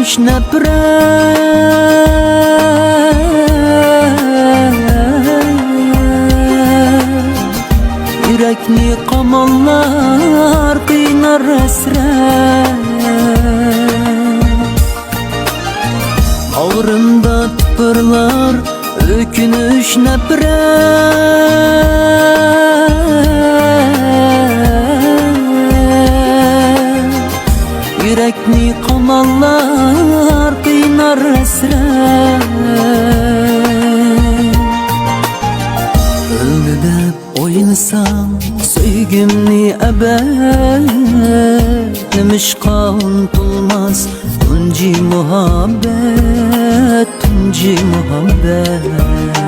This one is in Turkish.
ökünüş nefret, yürekni qamallar qıynar hasret. Ağrımda tıpırlar ökünüş nefret, yürekni qamallar qıynar hasret. Öldü dep oylasam söygümni ebed, nimishqa unutilmas tunji muhabbet, tunji muhabbet.